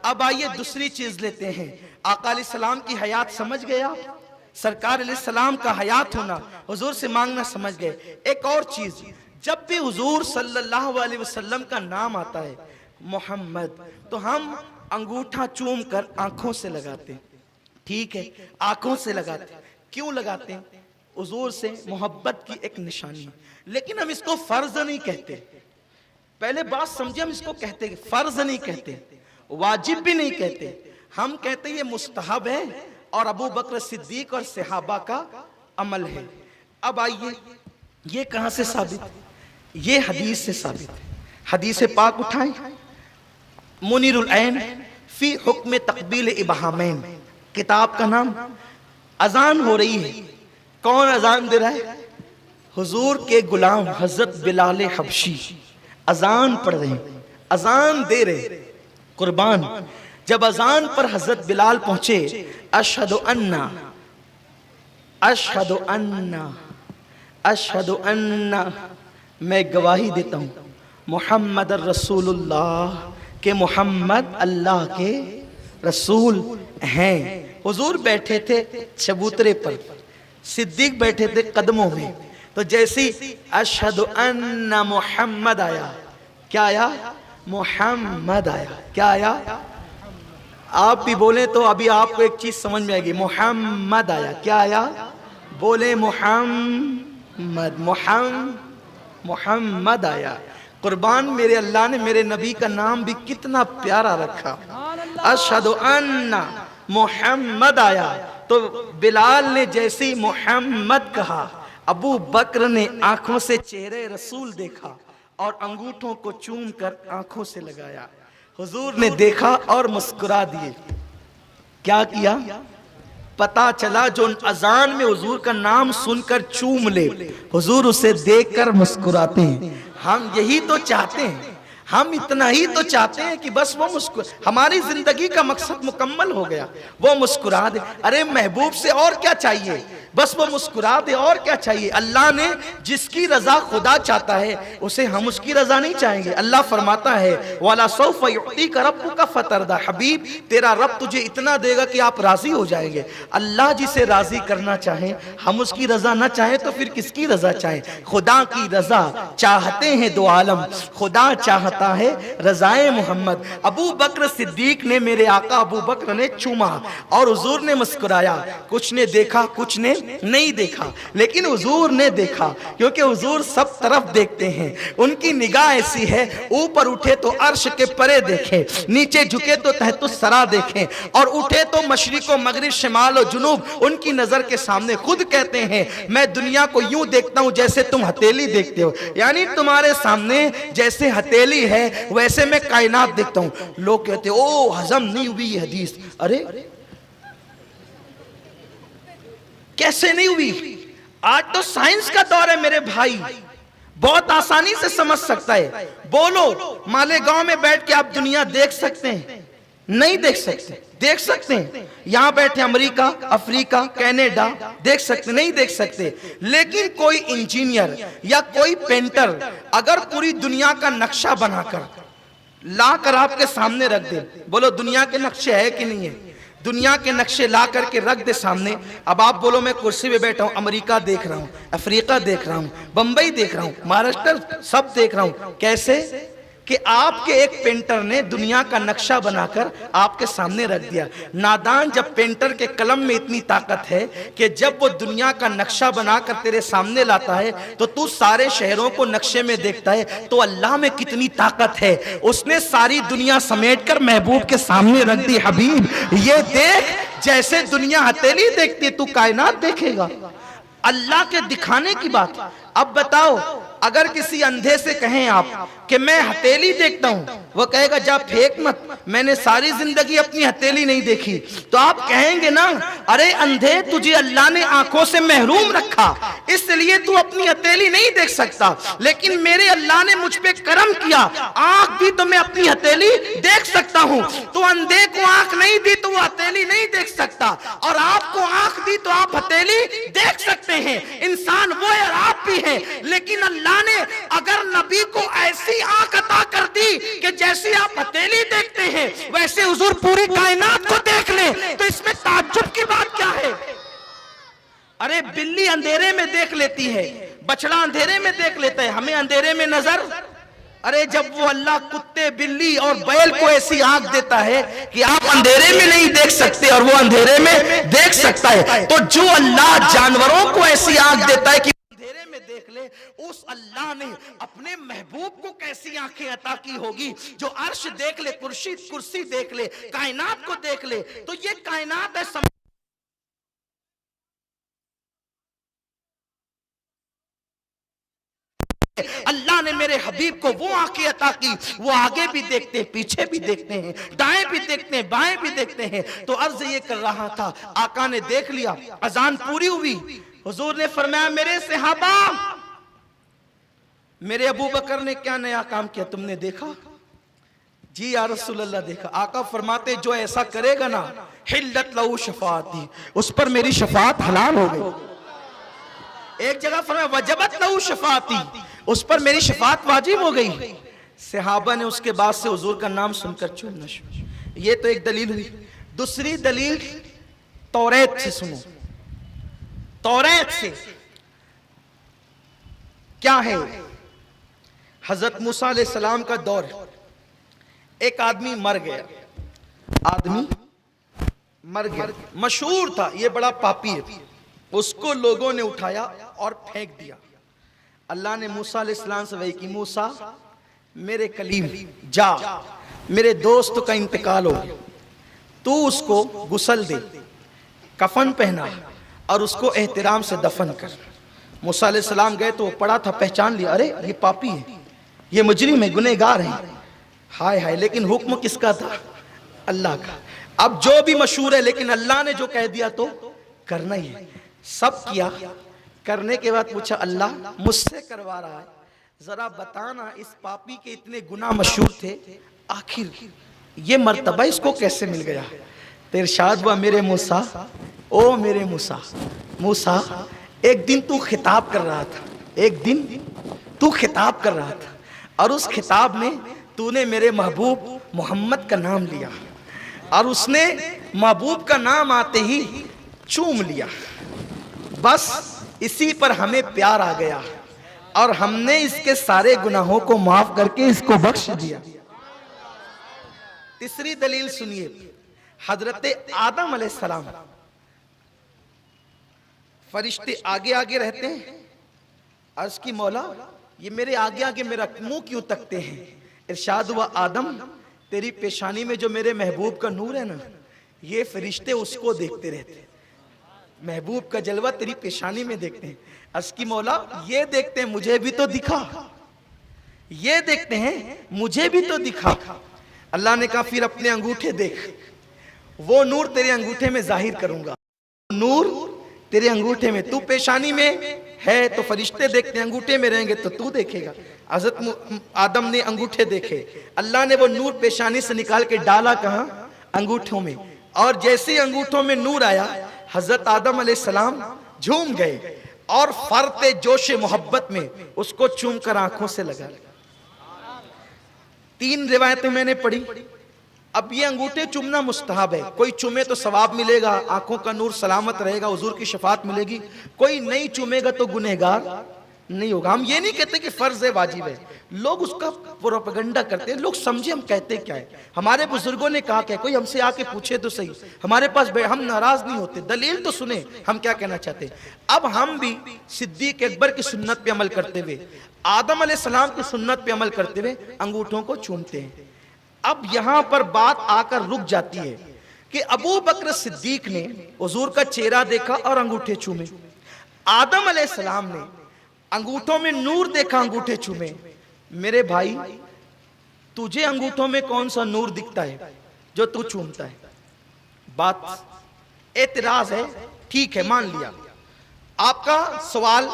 अब आइए दूसरी चीज लेते हैं। आका अलैहिस्सलाम की हयात समझ गया, सरकार अलैहिस्सलाम का हयात होना, हुजूर से मांगना समझ गए। एक और चीज, जब भी हुजूर सल्लल्लाहु अलैहि वसल्लम का नाम आता है मोहम्मद, तो हम अंगूठा चूम कर आंखों से लगाते हैं। ठीक है, आंखों से लगाते हैं। क्यों लगाते हैं? हुजूर से मोहब्बत की एक निशानी है। लेकिन हम इसको फर्ज नहीं कहते। पहले बात समझे, हम इसको कहते हैं फर्ज नहीं कहते, वाजिब भी नहीं कहते, हम कहते ये मुस्तहब है और अबू बकर सिद्दीक और सहाबा का अमल है। अब आइए, ये कहां से साबित? ये हदीस से साबित है। हदीस पाक उठाएं, मुनीरुल ऐन फी हुक्म तकबील इबहामैन, किताब का नाम। अजान हो रही है, कौन अजान दे रहा है? हुजूर के गुलाम हजरत बिलाल हबशी अजान पढ़ रहे हैं, अजान दे रहे। कुर्बान, जब अजान पर हजरत बिलाल पहुंचे, अशहदु अन्ना अशहदु अन्ना अशहदु अन्ना, मैं गवाही देता हूं मुहम्मद रसूलुल्लाह के मोहम्मद अल्लाह के रसूल हैं। हुजूर बैठे थे चबूतरे पर, सिद्दीक बैठे थे कदमों में। तो जैसी अशहदु अन्ना मोहम्मद आया, क्या आया? मोहम्मद आया। क्या आया? आप भी बोले तो अभी आपको एक चीज समझ में आएगी। मोहम्मद आया। क्या आया? बोले मोहम्मद, मोहम्मद आया। कुर्बान, मेरे अल्लाह ने मेरे नबी का नाम भी कितना प्यारा रखा। अशहदु अन्ना मोहम्मद आया तो बिलाल ने जैसे मोहम्मद कहा, अबू बकर ने आंखों से चेहरे रसूल देखा और अंगूठों को चूम कर आंखों से लगाया। हुजूर ने देखा और मुस्कुरा दिए। क्या किया? पता चला जो अजान में हुजूर का नाम सुनकर चूम ले, हुजूर उसे देखकर मुस्कुराते हैं। हम यही तो चाहते हैं, हम इतना ही तो चाहते हैं कि बस वो हमारी जिंदगी का मकसद मुकम्मल हो गया, वो मुस्कुरा दे। अरे महबूब से और क्या चाहिए? बस वो मुस्कुरा दे, और क्या चाहिए? अल्लाह ने जिसकी रजा खुदा चाहता है उसे हम उसकी रजा नहीं चाहेंगे। अल्लाह फरमाता है वाला सौफ युतीका रब्बुका फतरदा, हबीब तेरा रब तुझे इतना देगा कि आप राजी हो जाएंगे। अल्लाह जिसे राजी करना चाहे, हम उसकी रजा ना चाहे तो फिर किसकी रजा चाहे? खुदा की रजा चाहते हैं दो आलम, खुदा चाहता है रजाए मोहम्मद। अबू बकर सिद्दीक ने, मेरे आका अबू बकर ने चूमा और हुजूर ने मुस्कुराया। कुछ ने देखा, कुछ ने नहीं देखा, लेकिन हुजूर ने देखा, क्योंकि हुजूर सब तरफ देखते हैं। उनकी निगाह ऐसी है, ऊपर उठे तो अर्श के परे देखें, नीचे झुके तो तहतुस सरा देखें, और उठे तो मशरिको मगरिब शिमाल और जुनूब उनकी नजर के सामने। खुद कहते हैं मैं दुनिया को यूं देखता हूं जैसे तुम हथेली देखते हो, यानी तुम्हारे सामने जैसे हथेली है वैसे मैं कायनात देखता हूं। लोग कहते ओ हजम नहीं हुई ये हदीस। अरे कैसे नहीं हुई? आज तो साइंस का दौर है मेरे भाई, बहुत आसानी से समझ सकता है। बोलो, मालेगांव में बैठ के आप दुनिया देख सकते हैं? नहीं देख सकते। देख सकते हैं यहां बैठे अमेरिका, अफ्रीका, कनाडा, देख सकते? नहीं देख सकते। लेकिन कोई इंजीनियर या कोई पेंटर अगर पूरी दुनिया का नक्शा बनाकर लाकर आपके सामने रख दे, बोलो दुनिया के नक्शे है कि नहीं है? दुनिया के नक्शे ला करके रख दे सामने। अब आप बोलो मैं कुर्सी पे बैठा हूं, अमेरिका देख रहा हूं, अफ्रीका देख रहा हूं, बंबई देख रहा हूं, महाराष्ट्र सब देख रहा हूं। कैसे? कि आपके एक पेंटर ने दुनिया का नक्शा बनाकर आपके सामने रख दिया। नादान, जब पेंटर के कलम में इतनी ताकत है कि जब वो दुनिया का नक्शा बनाकर तेरे सामने लाता है तो तू सारे शहरों को नक्शे में देखता है, तो अल्लाह में कितनी ताकत है। उसने सारी दुनिया समेटकर महबूब के सामने रख दी। हबीब ये देख, जैसे दुनिया हथेली देखती है तू कायनात देखेगा। अल्लाह के दिखाने की बात। अब बताओ, अगर किसी अंधे से कहें आप कि मैं हथेली देखता हूं, वो कहेगा जा फेंक मत, मैंने सारी जिंदगी अपनी हथेली नहीं देखी। तो आप कहेंगे ना, अरे अंधे तुझे अल्लाह ने आंखों से महरूम रखा, इसलिए तू अपनी हथेली नहीं देख सकता, लेकिन मेरे अल्लाह ने मुझ पे करम किया, आंख दी तो मैं अपनी हथेली देख सकता हूं। तो अंधे को आंख नहीं दी तो वो हथेली नहीं देख सकता, और आपको आंख दी तो आप हथेली देख सकते हैं। इंसान वो है और आप आप भी हैं, लेकिन अल्लाह ने अगर नबी को ऐसी आंख अता कर दी कि जैसे आप हथेली देखते हैं वैसे हुजूर पूरी कायनात को देख ले, तो इसमें ताज्जुब की बात क्या है? अरे बिल्ली अंधेरे में देख लेती है, बछड़ा अंधेरे में देख लेता है, हमें अंधेरे में नजर। अरे जब वो अल्लाह कुत्ते, बिल्ली और बैल को ऐसी आंख देता है कि आप अंधेरे में नहीं देख सकते और वो अंधेरे में देख सकता है, तो जो अल्लाह जानवरों को ऐसी आंख देता है कि अंधेरे में देख ले, उस अल्लाह ने अपने महबूब को कैसी आंखें अता की होगी जो अर्श देख ले, कुर्सी देख ले, कायनात को देख ले। तो ये कायनात है, अल्लाह ने मेरे हबीब को वो आंखें अता की, वो आगे भी देखते हैं, पीछे भी देखते हैं, दाएं भी देखते हैं, बाएं भी देखते हैं। तो अर्ज ये कर रहा था, आका ने देख लिया, अजान पूरी हुई, हुजूर ने फरमाया मेरे सहाबा, मेरे अबू बकर ने क्या नया काम किया तुमने देखा? जी या रसूल अल्लाह देखा। आका फरमाते जो ऐसा करेगा ना, हिल्लत लहू शफाअती, उस पर मेरी शफाअत हलाल हो गई। एक जगह फरमाया वजबत लहू शफाअती, उस पर मेरी शफाअत वाजिब हो गई। सहाबा ने उसके बाद से हुजूर का नाम सुनकर चूमना शुरू। ये तो एक दलील हुई। दूसरी दलील तौरात से सुनो। तौरात से क्या है? हजरत मूसा अलैहिस्सलाम का दौर, एक आदमी मर गया, आदमी मर गया, मशहूर था, ये बड़ा पापी है। उसको लोगों ने उठाया और फेंक दिया। अल्लाह ने मूसा अलैहिस्सलाम से वही की, मूसा मेरे कलीम जा, मेरे दोस्त का इंतकाल हो गया, तू उसको गुस्ल दे, कफन पहना और उसको एहतराम से दफन कर। मूसा अलैहिस्सलाम गए तो वो पड़ा था, पहचान लिया, अरे ये पापी है, ये मुजरिम है, गुनहगार है। हाय हाय, लेकिन हुक्म किसका था? अल्लाह का। अब जो भी मशहूर है, लेकिन अल्लाह ने जो कह दिया तो करना ही है। सब किया, करने के बाद पूछा अल्लाह मुझसे करवा रहा है, जरा बताना इस पापी के इतने गुनाह मशहूर थे, आखिर ये मर्तबा इसको कैसे मिल गया? तो इरशाद हुआ मेरे मूसा, ओ मेरे मूसा, मूसा एक दिन तू खिताब कर रहा था, एक दिन तू खिताब कर रहा था और उस खिताब में तूने मेरे महबूब मोहम्मद का नाम लिया और उसने महबूब का नाम आते ही चूम लिया। बस इसी पर हमें प्यार आ गया और हमने इसके सारे गुनाहों को माफ करके इसको बख्श दिया। तीसरी दलील सुनिए। हजरत आदम अलैहिस्सलाम, फरिश्ते आगे आगे रहते हैं, अर्ज की मौला ये मेरे आगे आगे मेरा मुंह क्यों तकते हैं? इरशाद हुआ आदम तेरी पेशानी में जो मेरे महबूब का नूर है ना, ये फरिश्ते उसको देखते रहते हैं, महबूब का जलवा तेरी पेशानी में देखते हैं। अर्ज की मौला ये देखते हैं मुझे भी तो दिखा, ये देखते हैं मुझे भी तो दिखा। अल्लाह ने कहा फिर अपने अंगूठे देख, वो नूर तेरे अंगूठे में जाहिर करूंगा, नूर तेरे अंगूठे में, तू पेशानी में है तो फरिश्ते देखते हैं, अंगूठे में रहेंगे तो तू देखेगा। हजरत आदम ने अंगूठे देखे, अल्लाह ने वो नूर पेशानी से निकाल के डाला कहां? अंगूठों में। और जैसे ही अंगूठों में नूर आया, हजरत आदम अलैहिस्सलाम झूम गए और फरते जोशे मोहब्बत में उसको चूम कर आंखों से लगा। 3 रिवायतें मैंने पढ़ी। अब ये अंगूठे चूमना मुस्तहब है, कोई चूमे तो सवाब मिलेगा, आंखों का नूर सलामत रहेगा, हुजूर की शफात मिलेगी। कोई नहीं चूमेगा तो गुनहगार नहीं होगा। हम ये नहीं कहते कि फर्ज है, वाजिब है, लोग उसका प्रोपेगेंडा करते हैं, लोग समझे हम कहते क्या है। हमारे बुजुर्गों ने कहा क्या, कोई हमसे आके पूछे तो सही, हमारे पास हम नाराज नहीं होते, दलील तो सुने हम क्या कहना चाहते हैं। अब हम भी सिद्दीक अकबर की सुन्नत पे अमल करते हुए, आदम अलैहिस्सलाम की सुन्नत पे अमल करते हुए अंगूठों को चूमते हैं। अब यहां पर बात आकर रुक जाती है कि अबू बकर सिद्दीक ने हुजूर का चेहरा देखा और अंगूठे चूमे, आदम अलैहिस्सलाम ने अंगूठों में नूर देखा, अंगूठे चूमे। मेरे भाई तुझे अंगूठों में कौन सा नूर दिखता है जो तू चूमता है? बात एतराज है, ठीक है मान लिया, आपका सवाल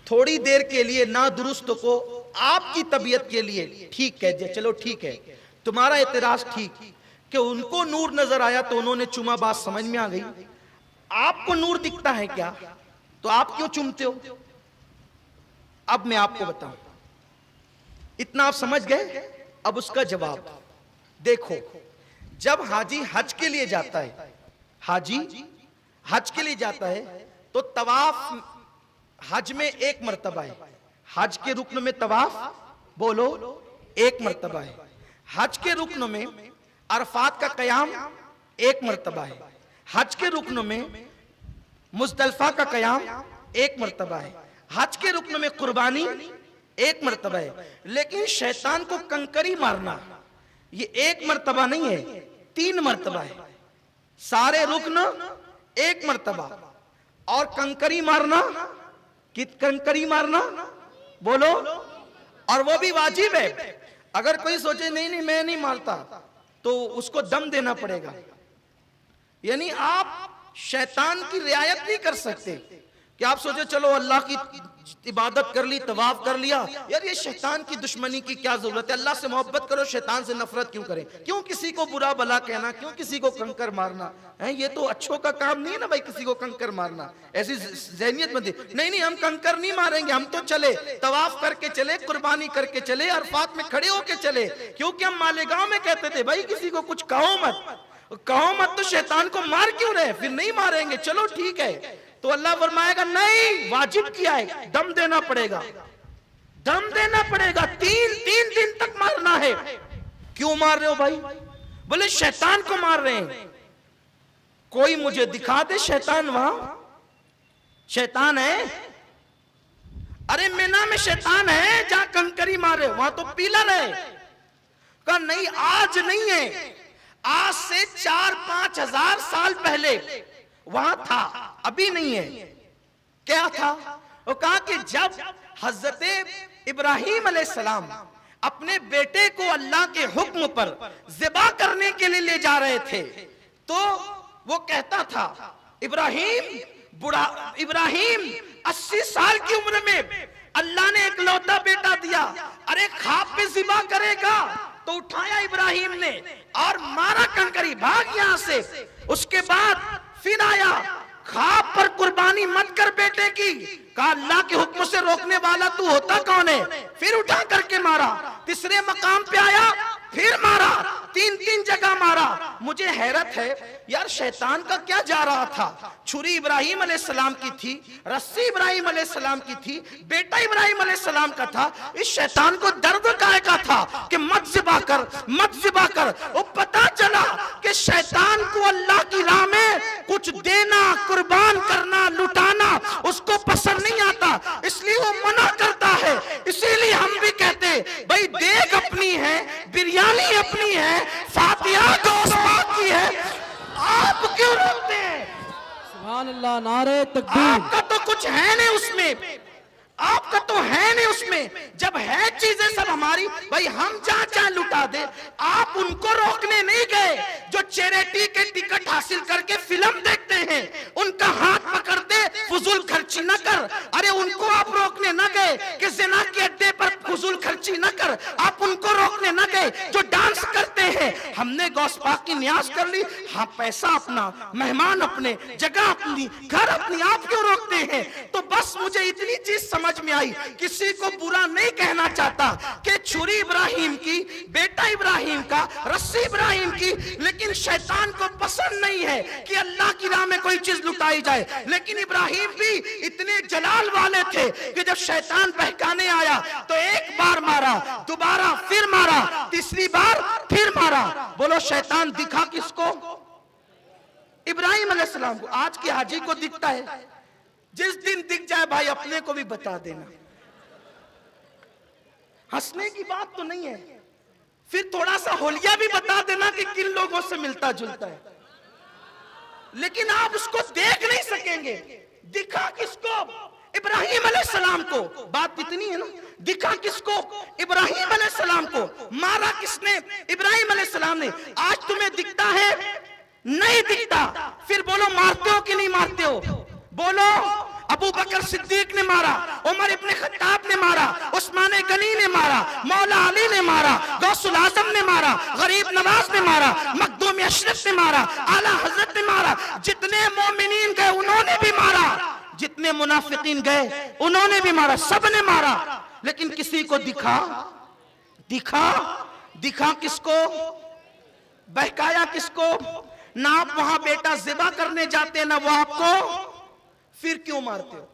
थोड़ी देर के लिए ना दुरुस्त को आपकी तबीयत के लिए ठीक है, चलो ठीक है, तुम्हारा एतराज ठीक कि उनको नूर नजर आया तो उन्होंने चूमा, बात समझ में आ गई। आपको नूर दिखता है क्या, तो आप क्यों चूमते हो? अब मैं आपको बताऊं, इतना आप समझ गए, अब उसका जवाब देखो। जब हाजी हज के लिए जाता है, हाजी हज के लिए जाता है तो तवाफ हज में एक मर्तबा है, हज के रुकन में तवाफ बोलो एक मर्तबा है, हज के रुकन में अरफात का कयाम एक मर्तबा है, हज के रुकन में मुज़दलिफा का कयाम एक मर्तबा है, हज के रुकन में कुर्बानी एक मर्तबा है। लेकिन शैतान को कंकरी मारना ये एक मर्तबा नहीं है, 3 मर्तबा है। सारे रुकन एक मर्तबा और कंकरी मारना, कंकरी मारना बोलो, और वो भी वाजिब है। अगर कोई सोचे नहीं नहीं मैं नहीं मारता तो उसको दम देना पड़ेगा। यानी आप शैतान की रियायत नहीं कर सकते कि आप सोचे चलो अल्लाह की इबादत कर ली, तवाफ कर लिया, यार ये शैतान की दुश्मनी की क्या जरूरत है, अल्लाह से मोहब्बत करो, शैतान से नफरत क्यों करें, क्यों किसी को बुरा भला कहना, क्यों किसी को कंकर मारना है, ये तो अच्छों का काम नहीं है ना भाई, किसी को कंकर मारना। ऐसी ज़हनियत मत, नहीं नहीं हम कंकर नहीं मारेंगे, हम तो चले तवाफ करके चले, कुर्बानी करके चले, अरफात में खड़े होके चले, क्योंकि हम मालेगांव में कहते थे भाई किसी को कुछ कहो मत, तो शैतान को मार क्यों रहे, फिर नहीं मारेंगे, चलो ठीक है। तो अल्लाह फरमाएगा नहीं, वाजिब किया है, दम देना पड़ेगा, दम देना पड़ेगा, 3 दिन तक मारना है। क्यों मार रहे हो भाई? बोले शैतान को मार रहे हैं। कोई मुझे दिखा दे शैतान, वहां शैतान है? अरे मीना में शैतान है जहां कंकरी मारे, वहां तो पिलर है। कहा नहीं आज नहीं है, आज से 4-5 हजार साल पहले वहां था, अभी नहीं है। क्या था? वो कहा कि जब हजरत इब्राहिम अलैहिस्सलाम अपने बेटे को अल्लाह के हुक्म पर ज़िबा करने के लिए ले जा रहे थे, तो वो कहता था इब्राहिम 80 साल की उम्र में अल्लाह ने एक लौता बेटा दिया, अरे खाब पे ज़िबा करेगा? तो उठाया इब्राहिम ने और मारा कंकरी, भाग यहां से। उसके बाद फिर आया, खाब पर कुर्बानी मत कर बेटे की, कहा अल्लाह के हुक्म से रोकने वाला तू होता कौन है? फिर उठा करके मारा। तीसरे मकाम पे आया, फिर मारा, 3 जगह मारा। मुझे हैरत है यार, शैतान का क्या जा रहा था? छुरी इब्राहिम अलैहिस्सलाम की थी, रस्सी इब्राहिम अलैहिस्सलाम की थी, बेटा इब्राहिम अलैहिस्सलाम का था। इस शैतान को दर्द काहे का था कि मत ज़िबा कर, मत ज़िबा कर। वो पता चला कि शैतान को अल्लाह की राह में कुछ देना, कुर्बान करना, लुटाना उसको पसंद नहीं आता, इसलिए वो मना करता है। इसीलिए हम भी कहते भाई देग अपनी है, बिरयानी अपनी है, फातिहा गोश्त की है, आप क्यों रोकते हैं? सुभान अल्लाह, नारे तकबीर। आपका तो कुछ है नहीं उसमें, आपका तो है नहीं उसमें। जब है चीजें सब हमारी, भाई हम जहां चाहे लुटा दे, आप उनको रोकने नहीं गए जो चैरिटी के टिकट हासिल करके फिल्म देखते हैं, उनका हाथ पकड़ दे फजूल खर्ची न कर। अरे उनको आप रोकने न गए कि ज़िना के अड्डे पर फजूल खर्ची न कर, आप उनको रोकने न गए जो डांस करते हैं। हमने गौस पाक की न्याज कर ली, हाँ पैसा अपना, मेहमान अपने, जगह अपनी, घर अपनी, आप क्यों रोकते हैं? तो बस मुझे इतनी चीज समझ में आई, किसी को बुरा नहीं कहना चाहता कि छुरी इब्राहिम की, बेटा इब्राहिम का, रस्सी इब्राहिम की, लेकिन शैतान को पसंद नहीं है कि अल्लाह की राह में कोई चीज लुटाई जाए। लेकिन इब्राहिम भी इतने जलाल वाले थे कि जब शैतान बहकाने आया तो एक बार मारा, दोबारा फिर मारा, तीसरी बार फिर मारा। बोलो शैतान दिखा किसको? इब्राहिम अलैहिस्सलाम को। आज के हाजी को दिखता है, जिस दिन दिख जाए भाई अपने को भी बता देना। हंसने की बात तो नहीं है, फिर थोड़ा सा होलिया भी बता देना कि किन लोगों से मिलता जुलता है, लेकिन आप उसको देख नहीं सकेंगे। दिखा किसको? इब्राहिम अलैहिस्सलाम को। बात इतनी है ना, दिखा किसको? इब्राहिम अलैहिस्सलाम को। मारा किसने? इब्राहिम अलैहिस्सलाम ने। आज तुम्हें दिखता है? नहीं दिखता। फिर बोलो मारते हो कि नहीं मारते हो? बोलो। अबू बकर सिद्दीक ने मारा, उमर इब्ने खत्ताब ने मारा, उस्मान गनी ने मारा, मौला अली ने मारा, गौसुल आजम ने मारा, गरीब नवाज ने मारा, मखदूम अशरफ ने मारा, आला हजरत ने मारा, जितने मोमिनीन गए उन्होंने भी मारा। जितने मुनाफिकीन गए उन्होंने भी मारा, सबने मारा, लेकिन किसी को दिखा किसको, बहकाया किसको? ना आप वहां बेटा ज़िबा करने जाते ना वो आपको, फिर क्यों मारते हो?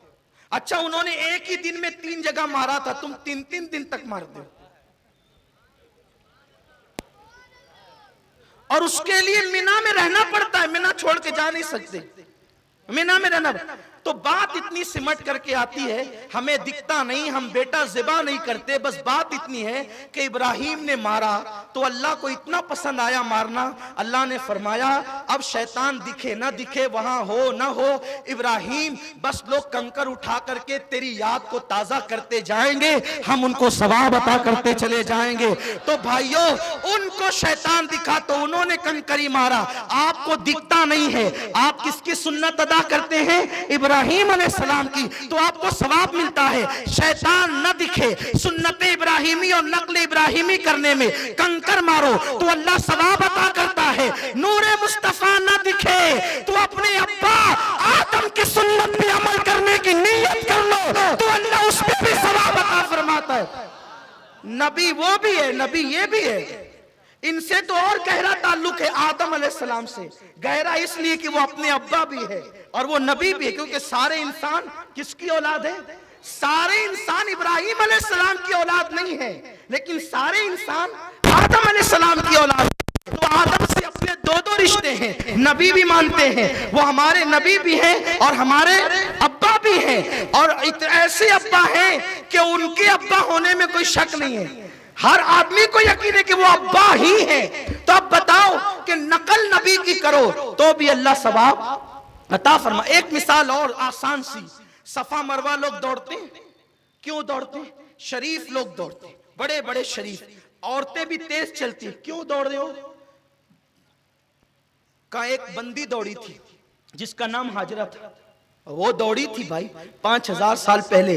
अच्छा उन्होंने एक ही दिन में 3 जगह मारा था, तुम 3-3 दिन तक मारते हो, और उसके लिए मिना में रहना पड़ता है, मिना छोड़ के जा नहीं सकते, मिना में रहना। तो बात इतनी सिमट करके आती है, हमें दिखता नहीं, हम बेटा ज़िबा नहीं करते, बस बात इतनी है कि इब्राहिम ने मारा तो अल्लाह को इतना पसंद आया मारना, अल्लाह ने फरमाया अब शैतान दिखे ना दिखे, वहां हो ना हो, इब्राहिम बस लोग कंकर उठा करके तेरी याद को ताजा करते जाएंगे, हम उनको सवाब अता करते चले जाएंगे। तो भाइयों, उनको शैतान दिखा तो उन्होंने कंकरी मारा, आपको दिखता नहीं है, आप किसकी सुन्नत अदा करते हैं? इब्राहिम अलैहिस्सलाम की, तो आपको सवाब मिलता है। शैतान न दिखे, सुन्नत इब्राहिमी और नकल इब्राहिमी करने में कंकर मारो तो अल्लाह सवाब अता करता है। नूरे मुस्तफा न दिखे तो अपने अब्बा आदम की सुन्नत पे अमल करने की नीयत कर लो तो अल्लाह उस पे भी सवाब अता फरमाता है। नबी वो भी है, नबी ये भी है, इनसे तो और गहरा ताल्लुक है आदम अलैहिस्सलाम से, गहरा इसलिए कि वो अपने अब्बा भी है और वो नबी भी है, क्योंकि सारे इंसान किसकी औलाद है? सारे इंसान इब्राहिम अलैहिस्सलाम की औलाद नहीं है, लेकिन सारे इंसान आदम अलैहिस्सलाम की औलाद। तो आदम से अपने 2 रिश्ते हैं, नबी भी मानते हैं, वो हमारे नबी भी हैं और हमारे अब्बा भी हैं, और ऐसे अब्बा हैं कि उनके अब्बा होने में कोई शक नहीं है, हर आदमी को यकीन है कि वो अब्बा ही है। तो अब बताओ कि नकल नबी की करो तो भी अल्लाह सवाब अता फरमा। एक मिसाल और आसान सी, सफा मरवा लोग दौड़ते हैं, क्यों दौड़ते हैं? शरीफ लोग दौड़ते हैं, बड़े बड़े शरीफ, औरतें भी तेज चलती हैं, क्यों दौड़ रहे हो? का एक बंदी दौड़ी थी जिसका नाम हाजरा था, वो दौड़ी थी भाई 5000 साल पहले,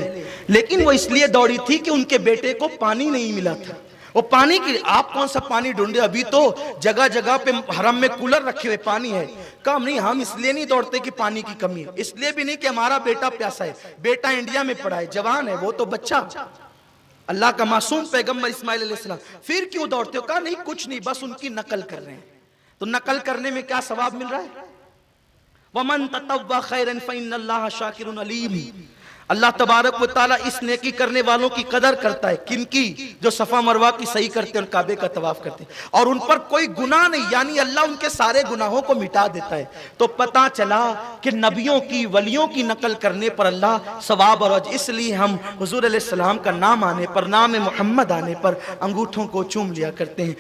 लेकिन वो इसलिए दौड़ी थी कि उनके बेटे को पानी नहीं मिला था। वो पानी की, आप कौन सा पानी ढूंढे? अभी तो जगह जगह पे हरम में कूलर रखे हुए पानी है। कम नहीं, हम इसलिए नहीं दौड़ते कि पानी की कमी है, इसलिए भी नहीं कि हमारा बेटा प्यासा है, बेटा इंडिया में पड़ा है, जवान है, वो तो बच्चा, अल्लाह का मासूम पैगंबर इस्माइल अलैहिस्सलाम। फिर क्यों दौड़ते हो? कहा नहीं कुछ नहीं, बस उनकी नकल कर रहे हैं। तो नकल करने में क्या सवाब मिल रहा है? वमन ततव्वा खैरन फइन्नल्लाह शाकिरुन अलीम। अल्लाह तबारक व तआला इस नेकी करने वालों की कदर करता है। किनकी? जो सफा मरवा की सही करते हैं और काबे का तवाफ करते हैं और उन पर कोई गुनाह नहीं, यानी अल्लाह उनके सारे गुनाहों को मिटा देता है। तो पता चला कि नबियों की, वलियों की नकल करने पर अल्लाह सवाब और अजर, इसलिए हम हुजूर अलैहिस्सलाम का नाम आने पर, नाम मोहम्मद आने पर अंगूठों को चूम लिया करते हैं।